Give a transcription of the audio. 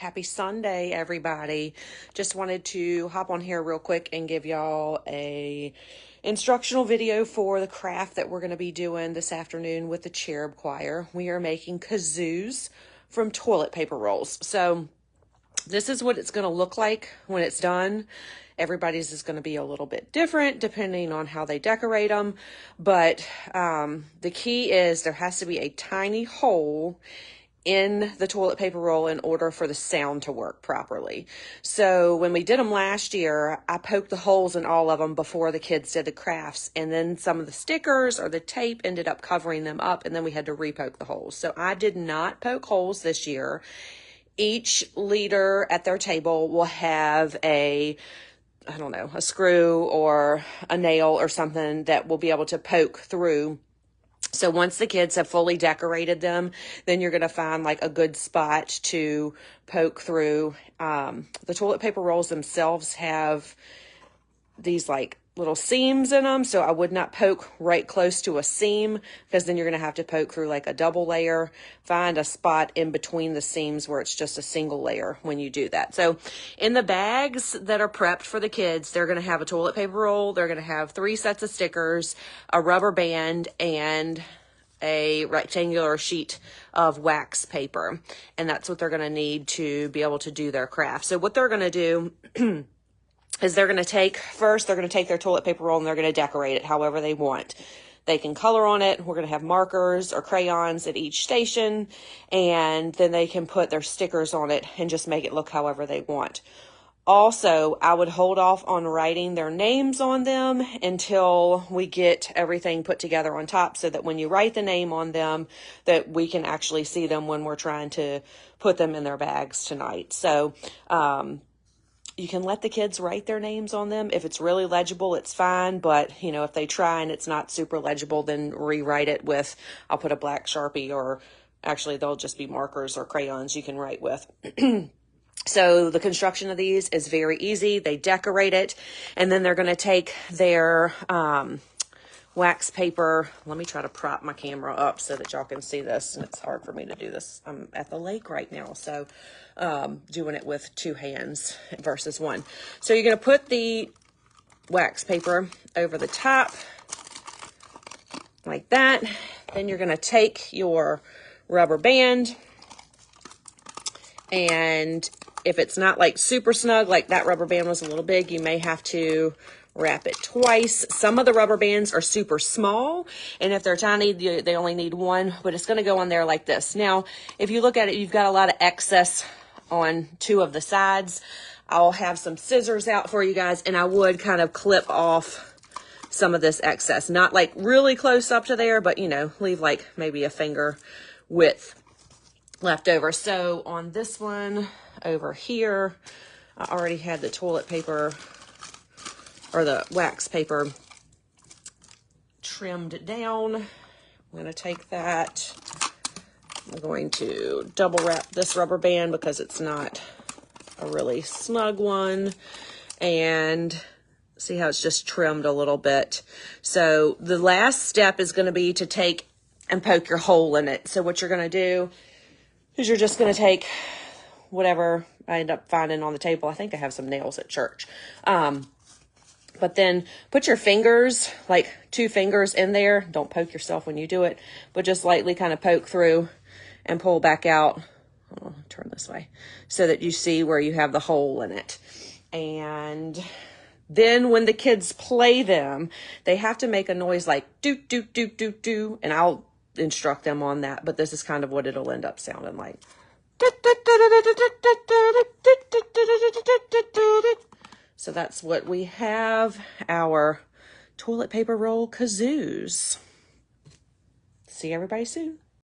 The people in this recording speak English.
Happy Sunday, everybody. Just wanted to hop on here real quick and give y'all a instructional video for the craft that we're going to be doing this afternoon with the Cherub Choir. We are making kazoos from toilet paper rolls. So this is what it's going to look like when it's done. Everybody's is going to be a little bit different depending on how they decorate them. But the key is there has to be a tiny hole in the toilet paper roll in order for the sound to work properly. So when we did them last year, I poked the holes in all of them before the kids did the crafts, and then some of the stickers or the tape ended up covering them up, and then we had to repoke the holes. So I did not poke holes this year. Each leader at their table will have a screw or a nail or something that will be able to poke through. So once the kids have fully decorated them, then you're going to find like a good spot to poke through. The toilet paper rolls themselves have these like little seams in them, so I would not poke right close to a seam because then you're going to have to poke through like a double layer. Find a spot in between the seams where it's just a single layer when you do that. So in the bags that are prepped for the kids, they're going to have a toilet paper roll, they're going to have 3 sets of stickers, a rubber band, and a rectangular sheet of wax paper. And that's what they're going to need to be able to do their craft. So what they're going to do is they're going to take their toilet paper roll and they're going to decorate it however they want. They can color on it. We're going to have markers or crayons at each station, and then they can put their stickers on it and just make it look however they want. Also, I would hold off on writing their names on them until we get everything put together on top, so that when you write the name on them, that we can actually see them when we're trying to put them in their bags tonight. So, you can let the kids write their names on them. If it's really legible, it's fine. But, if they try and it's not super legible, then rewrite it with, I'll put a black Sharpie, or actually they'll just be markers or crayons you can write with. So the construction of these is very easy. They decorate it, and then they're going to take their wax paper. Let me try to prop my camera up so that y'all can see this. And it's hard for me to do this. I'm at the lake right now, so doing it with 2 hands versus 1. So you're going to put the wax paper over the top like that. Then you're going to take your rubber band, and if it's not like super snug, like that rubber band was a little big, you may have to wrap it twice. Some of the rubber bands are super small, and if they're tiny, they only need 1, but it's going to go on there like this. Now, if you look at it, you've got a lot of excess on 2 of the sides. I'll have some scissors out for you guys, and I would kind of clip off some of this excess. Not like really close up to there, but leave like maybe a finger width left over. So on this one over here, I already had the toilet paper or the wax paper trimmed down. I'm going to take that. I'm going to double wrap this rubber band because it's not a really snug one. And see how it's just trimmed a little bit. So the last step is going to be to take and poke your hole in it. So what you're going to do is you're just going to take whatever I end up finding on the table. I think I have some nails at church. But then put your fingers, like 2 fingers in there. Don't poke yourself when you do it, but just lightly kind of poke through and pull back out. I'll turn this way so that you see where you have the hole in it. And then when the kids play them, they have to make a noise like doot, doot, doot, doot, doot. And I'll instruct them on that, but this is kind of what it'll end up sounding like. So that's what we have, our toilet paper roll kazoos. See everybody soon.